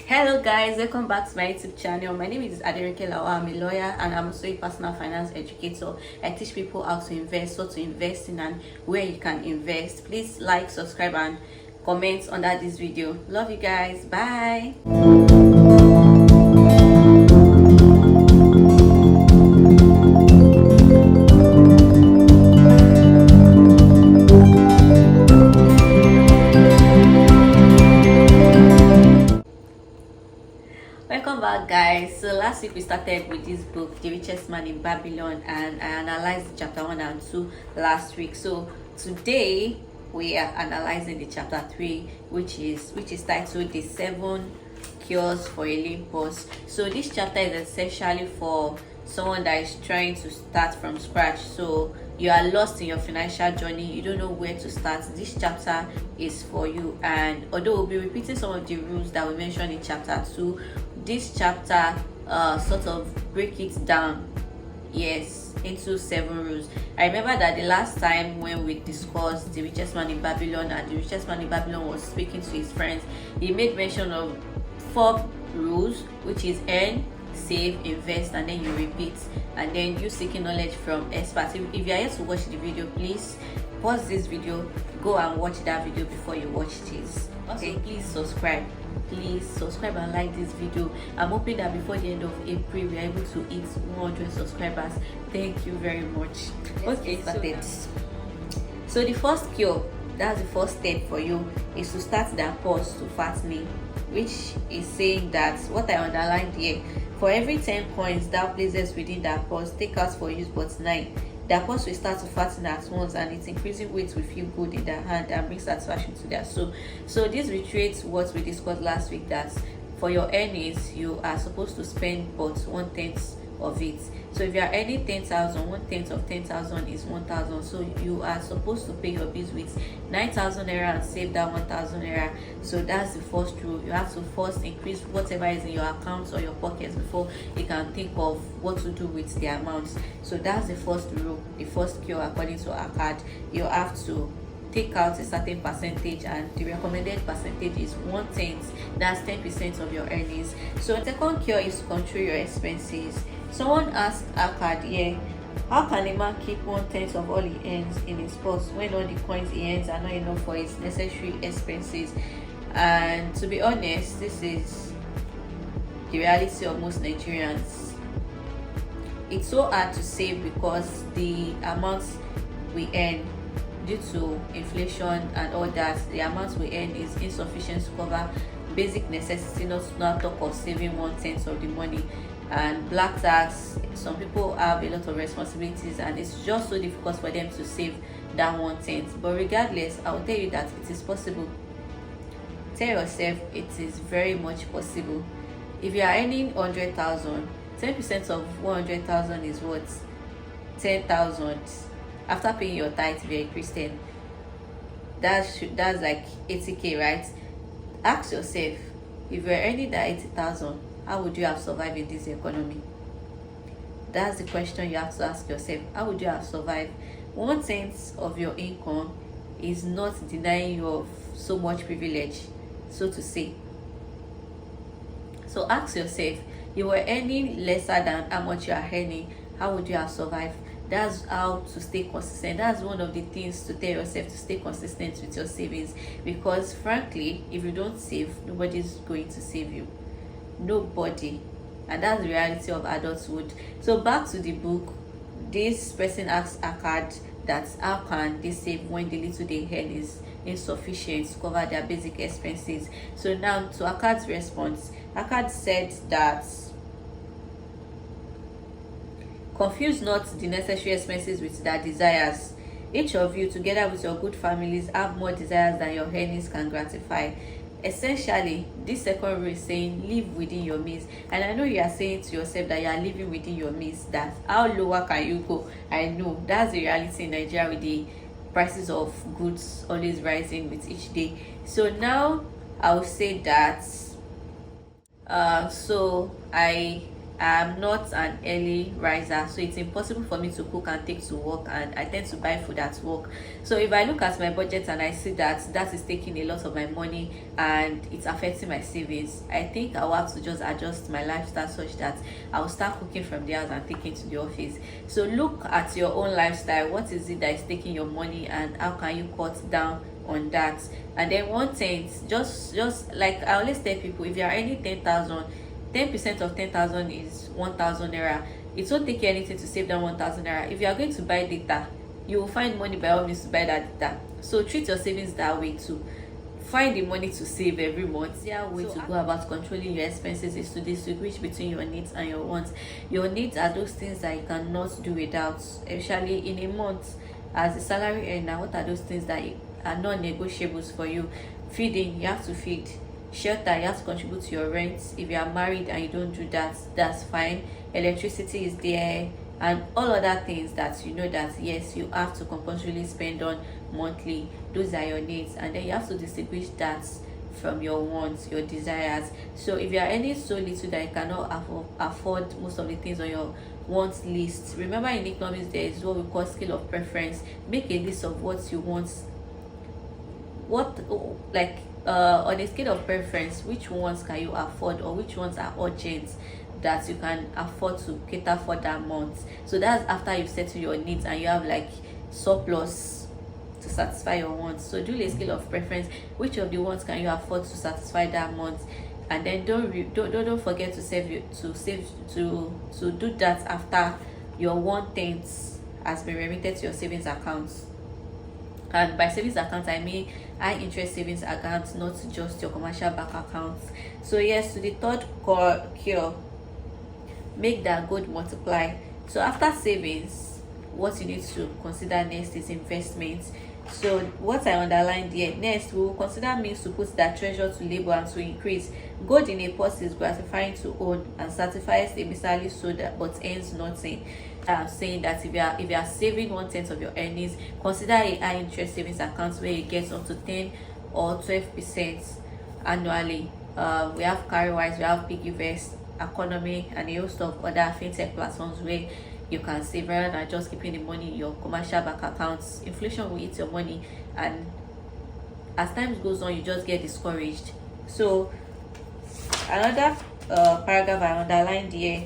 Hello guys, welcome back to my YouTube channel. My name is Kaale. I'm a lawyer and I'm also a personal finance educator. I teach people how to invest, what to invest in, and where you can invest. Please like, subscribe, and comment under this video. Love you guys. Bye. Welcome back guys. So last week we started with this book, The Richest Man in Babylon, and I analyzed chapter 1 and 2 last week. So today we are analyzing the chapter 3, which is titled The 7 Cures for a Lean Purse. So this chapter is essentially for someone that is trying to start from scratch. So you are lost in your financial journey, you don't know where to start. This chapter is for you. And although we'll be repeating some of the rules that we mentioned in chapter 2, this chapter sort of break it down, yes, into 7 rules. I remember that the last time when we discussed the richest man in Babylon, and the richest man in Babylon was speaking to his friends, he made mention of 4 rules, which is earn, save, invest, and then you repeat, and then you seeking knowledge from experts. If you are yet to watch the video, please pause this video, go and watch that video before you watch this. Okay, please subscribe and like this video. I'm hoping that before the end of April we are able to hit 100 subscribers. Thank you very much. Okay, started. So the first cure, that's the first step for you, is to start the purse to fattening, which is saying that what I underlined here: for every 10 coins that places within that purse, take out for use but 9. The purse will start to fatten at once, and its increasing weight will feel good in their hand and bring satisfaction to their soul. So this reiterates what we discussed last week, that for your earnings you are supposed to spend but 1/10 of it. So if you are earning 10,000, 1/10 of 10,000 is 1,000. So you are supposed to pay your bills with 9,000 naira and save that 1,000 naira. So that's the first rule. You have to first increase whatever is in your accounts or your pockets before you can think of what to do with the amounts. So that's the first rule, the first cure according to our card. You have to take out a certain percentage, and the recommended percentage is 1/10. That's 10% of your earnings. So the second cure is to control your expenses. Someone asked our card here, how can a man keep 1/10 of all he earns in his purse when all the coins he earns are not enough for his necessary expenses? And to be honest, this is the reality of most Nigerians. It's so hard to save because the amounts we earn, due to inflation and all that, the amount we earn is insufficient to cover basic necessity, not talk of saving 1/10 of the money. And black tax, some people have a lot of responsibilities, and it's just so difficult for them to save that 1/10. But regardless, I will tell you that it is possible. Tell yourself it is very much possible. If you are earning 100,000, 10% of 100,000 is what? 10,000. After paying your tithe, if you're a Christian, that's like 80k, right? Ask yourself, if you're earning that 80,000, how would you have survived in this economy? That's the question you have to ask yourself. How would you have survived? 1/10 of your income is not denying you of so much privilege, so to say. So ask yourself, you were earning lesser than how much you are earning, how would you have survived? That's how to stay consistent. That's one of the things to tell yourself, to stay consistent with your savings, because frankly, if you don't save, nobody's going to save you. Nobody. And that's the reality of adulthood. So back to the book, this person asks a card that how can they save when the little they earn is insufficient to cover their basic expenses. So now to Akkad's response, Akkad said that confuse not the necessary expenses with their desires. Each of you, together with your good families, have more desires than your earnings can gratify. Essentially, this second rule is saying live within your means. And I know you are saying to yourself that you are living within your means, that how lower can you go? I know that's the reality in Nigeria, with the prices of goods always rising with each day. So now I will say that so I I'm not an early riser, so it's impossible for me to cook and take to work, and I tend to buy food at work. So if I look at my budget and I see that that is taking a lot of my money and it's affecting my savings, I think I'll have to just adjust my lifestyle such that I'll start cooking from the house and taking to the office. So look at your own lifestyle. What is it that is taking your money, and how can you cut down on that? And then one thing, just like I always tell people, if you're earning 10,000, 10% of 10,000 is 1,000 naira. It won't take you anything to save that 1,000 naira. If you are going to buy data, you will find money by all means to buy that data. So treat your savings that way too. Find the money to save every month. The way to go about controlling your expenses is to distinguish between your needs and your wants. Your needs are those things that you cannot do without, especially in a month. As a salary earner, what are those things that are non-negotiables for you? Feeding, you have to feed. Shelter, you have to contribute to your rent. If you are married and you don't do that, that's fine. Electricity is there, and all other things that you know that yes, you have to compulsorily spend on monthly. Those are your needs, and then you have to distinguish that from your wants, your desires. So if you are earning so little that you cannot afford most of the things on your wants list, remember in economics there is what we call scale of preference. Make a list of what you want, what like on a scale of preference, which ones can you afford, or which ones are urgent that you can afford to cater for that month. So that's after you've settled your needs and you have like surplus to satisfy your wants. So do a scale of preference, which of the ones can you afford to satisfy that month, and then don't forget to do that after your 1/10 has been remitted to your savings accounts. And by savings account I mean high interest savings accounts, not just your commercial bank accounts. So yes, to the third core cure, make that gold multiply. So after savings, what you need to consider next is investments. So what I underlined here, next we will consider means to put that treasure to labor and to increase. Gold in a purse is gratifying to own and satisfies a miserly soul that but earns nothing. Saying that if you are saving 1/10 of your earnings, consider a high interest savings account where you get up to 10 or 12% annually. We have Carrywise, we have Piggyvest, Economy, and a host of other fintech platforms where you can save rather than just keeping the money in your commercial bank accounts. Inflation will eat your money, and as time goes on, you just get discouraged. So another paragraph I underlined here: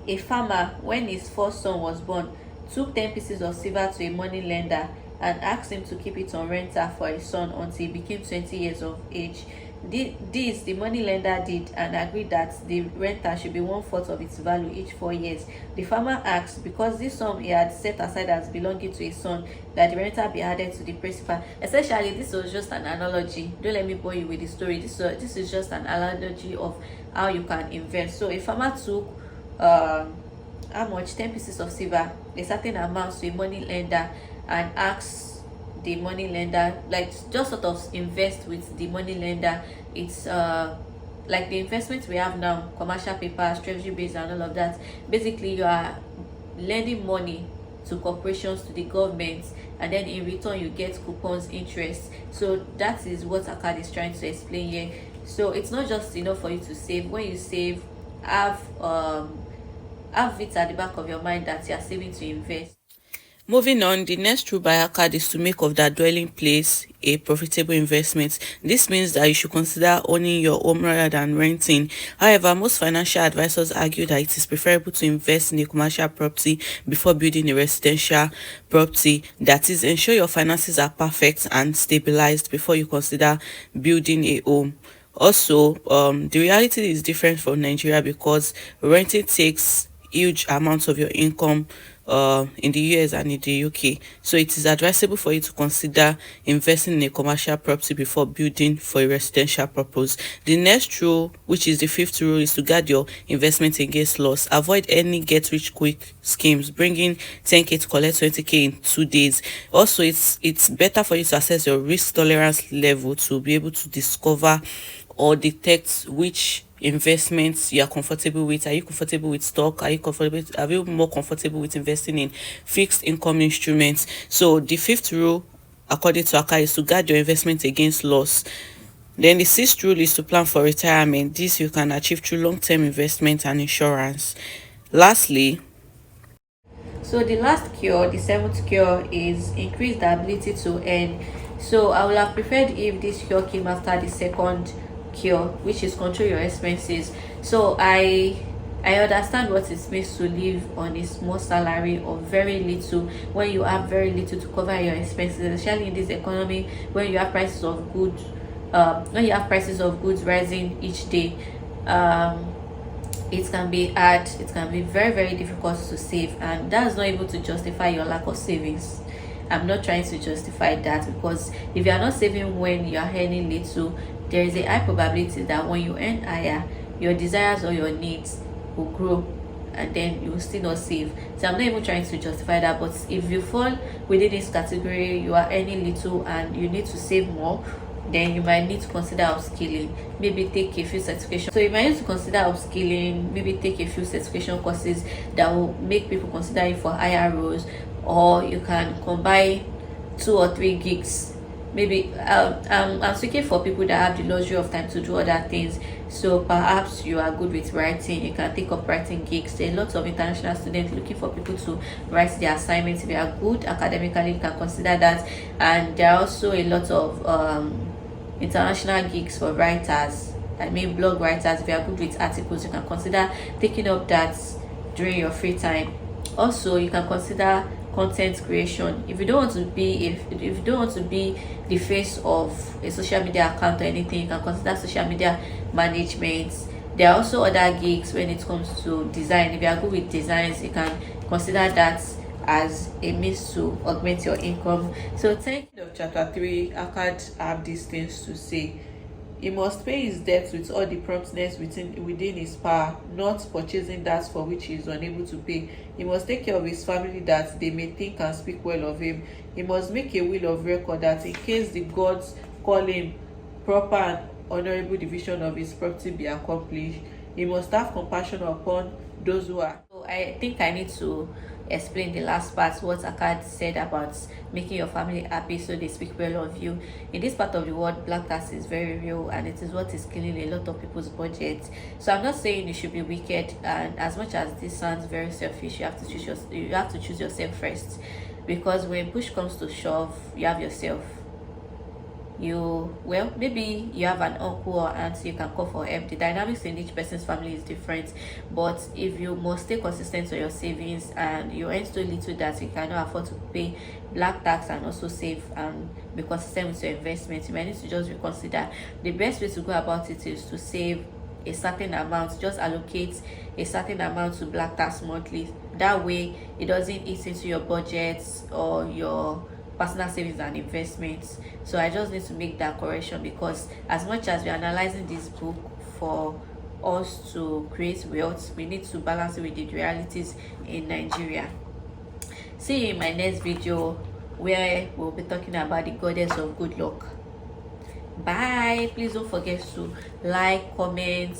a farmer, when his first son was born, took 10 pieces of silver to a money lender and asked him to keep it on rental for his son until he became 20 years of age. This the money lender did and agreed that the renter should be 1/4 of its value each 4 years. The farmer asked, because this sum he had set aside as belonging to his son, that the renter be added to the principal. Essentially, this was just an analogy. Don't let me bore you with the story. This is just an analogy of how you can invest. So a farmer took how much, 10 pieces of silver, a certain amount, to a money lender and asked the money lender, like, just sort of invest with the money lender. It's like the investment we have now, commercial papers, treasury bills, and all of that. Basically, you are lending money to corporations, to the government, and then in return you get coupons, interest. So that is what Kaale is trying to explain here. So it's not just enough for you to save. When you save, have it at the back of your mind that you are saving to invest. Moving on, the next rule by Akkad is to make of that dwelling place a profitable investment. This means that you should consider owning your home rather than renting. However, most financial advisors argue that it is preferable to invest in a commercial property before building a residential property. That is, ensure your finances are perfect and stabilized before you consider building a home. Also, the reality is different from Nigeria because renting takes huge amounts of your income in the US and in the UK. So it is advisable for you to consider investing in a commercial property before building for a residential purpose. The next rule, which is the fifth rule, is to guard your investment against loss. Avoid any get rich quick schemes. Bring in 10k to collect 20k in 2 days. Also, it's better for you to assess your risk tolerance level to be able to discover or detect which investments you are comfortable with. Are you comfortable with stock? Are you more comfortable with investing in fixed income instruments? So the fifth rule, according to Akkad, is to guard your investment against loss. Then the sixth rule is to plan for retirement. This you can achieve through long-term investment and insurance. Lastly, so the last cure, the seventh cure, is increase the ability to earn. So I would have preferred if this cure came after the second cure, which is control your expenses. So I understand what it means to live on a small salary or very little when you have very little to cover your expenses, especially in this economy when you have prices of goods rising each day. um it can be hard, it can be very very difficult to save, and that's not able to justify your lack of savings. I'm not trying to justify that, because if you are not saving when you are earning little, there is a high probability that when you earn higher, your desires or your needs will grow, and then you will still not save. So I'm not even trying to justify that, but if you fall within this category, you are earning little and you need to save more, then you might need to consider upskilling, maybe take a few certification. So you might need to consider upskilling, maybe take a few certification courses that will make people consider you for higher roles, or you can combine 2 or 3 gigs. Maybe I'm speaking for people that have the luxury of time to do other things. So perhaps you are good with writing, you can take up writing gigs. There are lots of international students looking for people to write their assignments. If you are good academically, you can consider that. And there are also a lot of international gigs for writers, I mean blog writers. If you are good with articles, you can consider taking up that during your free time. Also, you can consider content creation. If you don't want to be if you don't want to be the face of a social media account or anything, you can consider social media management. There are also other gigs when it comes to design. If you are good with designs, you can consider that as a means to augment your income. So thank you. Of chapter 3, I can't have these things to say. He must pay his debts with all the promptness within his power, not purchasing that for which he is unable to pay. He must take care of his family, that they may think and speak well of him. He must make a will of record, that in case the gods call him, proper and honorable division of his property be accomplished. He must have compassion upon those who are. So I think I need to explain the last part, what Akkad said about making your family happy so they speak well of you. In this part of the world, black tax is very real, and it is what is killing a lot of people's budgets. So I'm not saying you should be wicked, and as much as this sounds very selfish, you have to choose yourself first, because when push comes to shove, you have yourself. Maybe you have an uncle or aunt you can call for help. The dynamics in each person's family is different, but if you must stay consistent on your savings and you earn so little that you cannot afford to pay black tax and also save and be consistent with your investments, you might need to just reconsider. The best way to go about it is to save a certain amount. Just allocate a certain amount to black tax monthly. That way it doesn't eat into your budget or your personal savings and investments. So I just need to make that correction, because as much as we're analyzing this book for us to create wealth, we need to balance it with the realities in Nigeria. See you in my next video, where we'll be talking about the goddess of good luck. Bye. Please don't forget to like, comment.